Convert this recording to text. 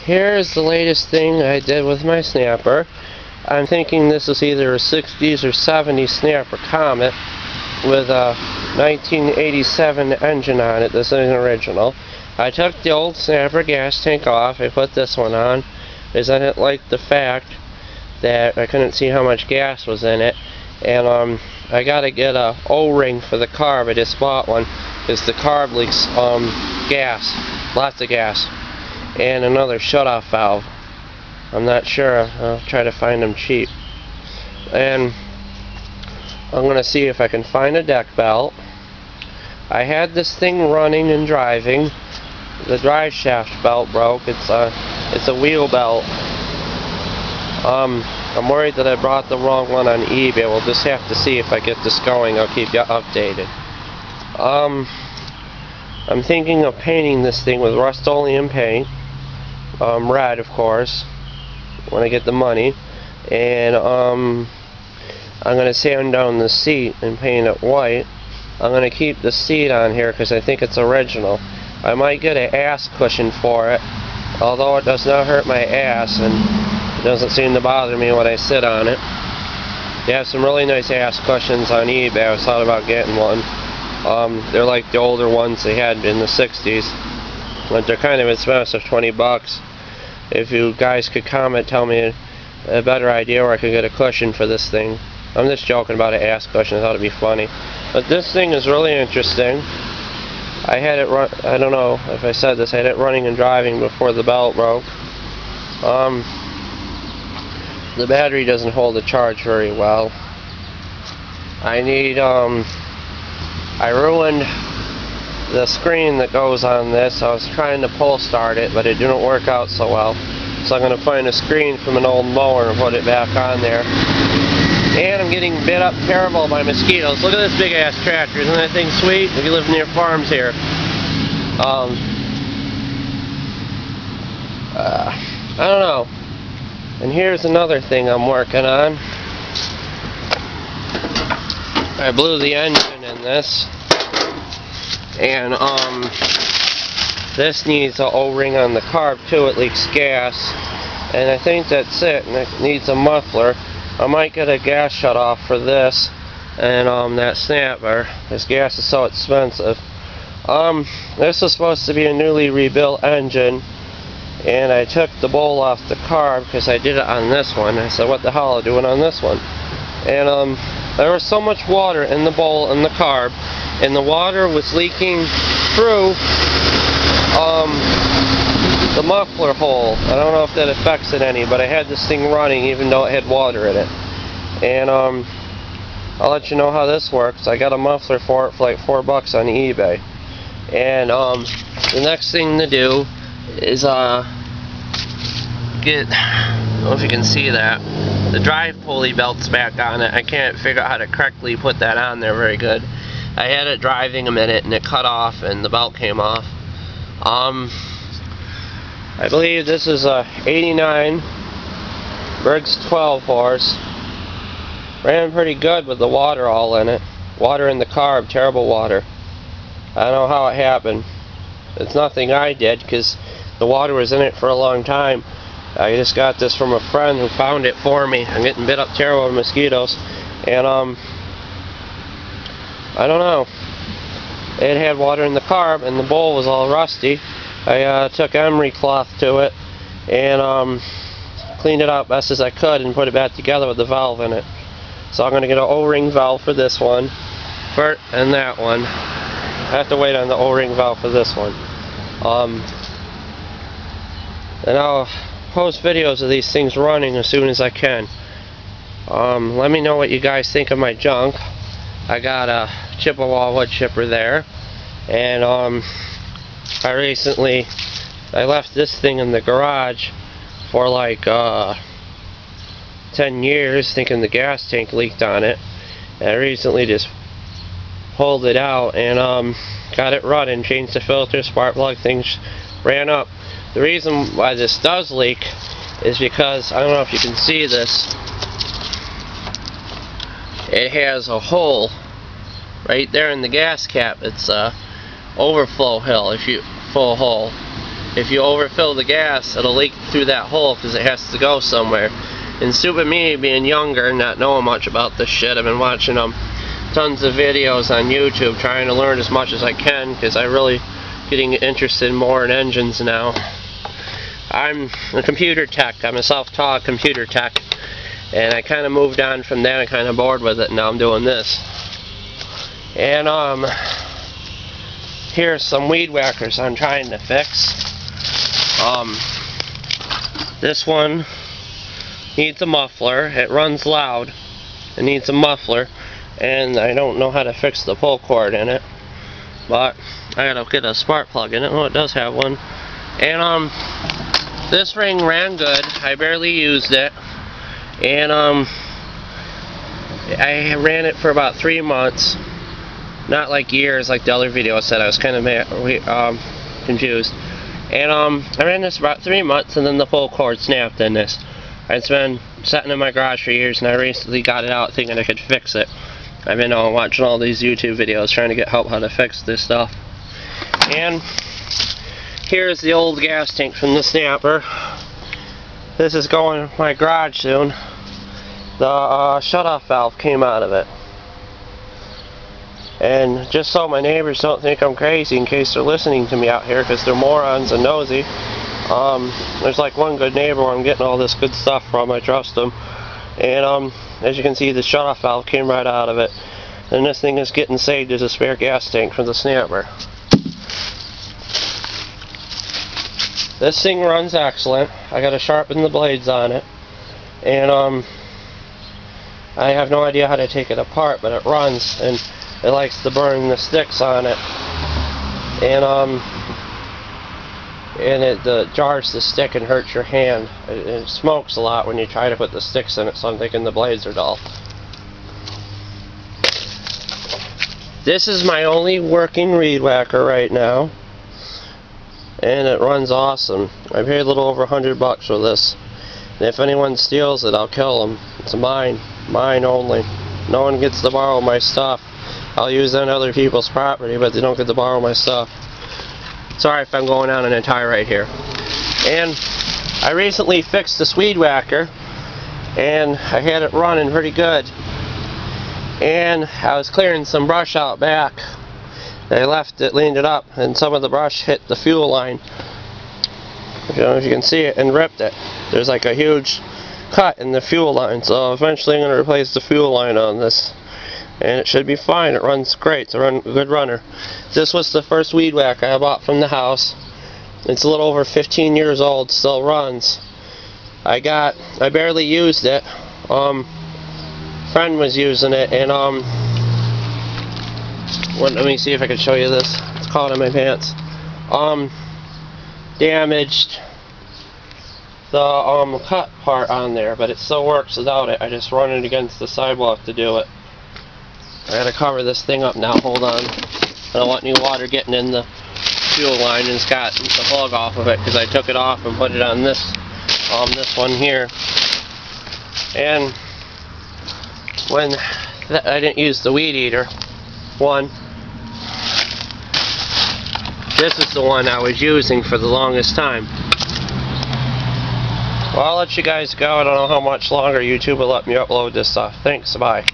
Here's the latest thing I did with my snapper. I'm thinking this is either a 60s or 70s snapper Comet with a 1987 engine on it. This is an original. I took the old snapper gas tank off. I put this one on because I didn't like the fact that I couldn't see how much gas was in it. And I gotta get a O-ring for the carb. I just bought one because the carb leaks gas, lots of gas, and another shutoff valve. I'm not sure. I'll try to find them cheap. And I'm gonna see if I can find a deck belt. I had this thing running and driving. The drive shaft belt broke. It's a wheel belt. I'm worried that I brought the wrong one on eBay. We'll just have to see if I get this going. I'll keep you updated. I'm thinking of painting this thing with Rust-Oleum paint. Red, of course, when I get the money. And I'm going to sand down the seat and paint it white. I'm going to keep the seat on here because I think it's original. I might get an ass cushion for it, although it does not hurt my ass and it doesn't seem to bother me when I sit on it. They have some really nice ass cushions on eBay. I was thought about getting one. They're like the older ones they had in the 60s, but they're kind of expensive, 20 bucks. If you guys could comment, tell me a better idea where I could get a cushion for this thing. I'm just joking about an ass cushion. I thought it'd be funny. But this thing is really interesting. I had it run. I don't know if I said this. I had it running and driving before the belt broke. The battery doesn't hold the charge very well. I ruined the screen that goes on this. I was trying to pull start it, but it didn't work out so well. So I'm going to find a screen from an old mower and put it back on there. And I'm getting bit up terrible by mosquitoes. Look at this big ass tractor. Isn't that thing sweet? If you live near farms here. I don't know. And here's another thing I'm working on. I blew the engine in this. And this needs an O-ring on the carb too. It leaks gas. And I think that's it. And it needs a muffler. I might get a gas shutoff for this and that snapper. This gas is so expensive. This is supposed to be a newly rebuilt engine, and I took the bowl off the carb because I did it on this one. I said, what the hell am I doing on this one? And there was so much water in the bowl and the carb, and the water was leaking through the muffler hole. I don't know if that affects it any, but I had this thing running even though it had water in it. And I'll let you know how this works. I got a muffler for it for like $4 on eBay. And the next thing to do is get, I don't know if you can see that, the drive pulley belt's back on it. I can't figure out how to correctly put that on there very good. I had it driving a minute and it cut off and the belt came off. I believe this is a 89 Briggs 12 horse. Ran pretty good with the water all in it. Water in the carb, terrible water. I don't know how it happened. It's nothing I did because the water was in it for a long time. I just got this from a friend who found it for me. I'm getting bit up terrible with mosquitoes. And I don't know. It had water in the carb and the bowl was all rusty. I took emery cloth to it and cleaned it up best as I could and put it back together with the valve in it. So I'm going to get an O-ring valve for this one and that one. I have to wait on the O-ring valve for this one. And I'll post videos of these things running as soon as I can. Let me know what you guys think of my junk. I got a Chippewa wood chipper there, and I left this thing in the garage for like 10 years thinking the gas tank leaked on it. And I recently just pulled it out and got it running, changed the filter, spark plug, things ran up. The reason why this does leak is because, I don't know if you can see this, it has a hole right there in the gas cap. It's a overflow full hole, if you overfill the gas, it'll leak through that hole because it has to go somewhere. And stupid me, being younger and not knowing much about this shit, I've been watching tons of videos on YouTube, trying to learn as much as I can, because I'm really getting interested more in engines now. I'm a computer tech. I'm a self-taught computer tech, and I kind of moved on from that. I'm kind of bored with it, and now I'm doing this. And here's some weed whackers I'm trying to fix. This one needs a muffler. It runs loud. It needs a muffler, and I don't know how to fix the pull cord in it, but I gotta get a spark plug in it. Oh, it does have one. And this ring ran good. I barely used it, and I ran it for about 3 months, not like years like the other video said. I was kind of confused. And I ran this about 3 months, and then the pull cord snapped in this. It's been sitting in my garage for years, and I recently got it out thinking I could fix it. I've been watching all these YouTube videos trying to get help how to fix this stuff. And here's the old gas tank from the snapper. This is going in my garage soon. The shutoff valve came out of it. And just so my neighbors don't think I'm crazy, in case they're listening to me out here, because they're morons and nosy, there's like one good neighbor where I'm getting all this good stuff from. I trust them. And as you can see, the shutoff valve came right out of it. And this thing is getting saved as a spare gas tank from the snapper. This thing runs excellent. I gotta sharpen the blades on it. And I have no idea how to take it apart, but it runs, and it likes to burn the sticks on it. And it jars the stick and hurts your hand. It smokes a lot when you try to put the sticks in it, so I'm thinking the blades are dull. This is my only working reed whacker right now, and it runs awesome. I paid a little over $100 for this, and if anyone steals it, I'll kill them. It's mine only. No one gets to borrow my stuff. I'll use it on other people's property, but they don't get to borrow my stuff. Sorry if I'm going on an entire right here. And I recently fixed this weed whacker, and I had it running pretty good. And I was clearing some brush out back. I left it, leaned it up, and some of the brush hit the fuel line. I don't know if you can see it, and ripped it. There's like a huge cut in the fuel line, so eventually I'm going to replace the fuel line on this. And it should be fine. It runs great. It's a good runner. This was the first weed whacker I bought from the house. It's a little over 15 years old. Still runs. I barely used it. Friend was using it, and let me see if I can show you this. It's caught in my pants. Damaged the cut part on there, but it still works without it. I just run it against the sidewalk to do it. I gotta cover this thing up now. Hold on. I don't want any water getting in the fuel line, and it's got the plug off of it because I took it off and put it on this one here. And when I didn't use the weed eater one, this is the one I was using for the longest time. Well, I'll let you guys go. I don't know how much longer YouTube will let me upload this stuff. Thanks. Bye.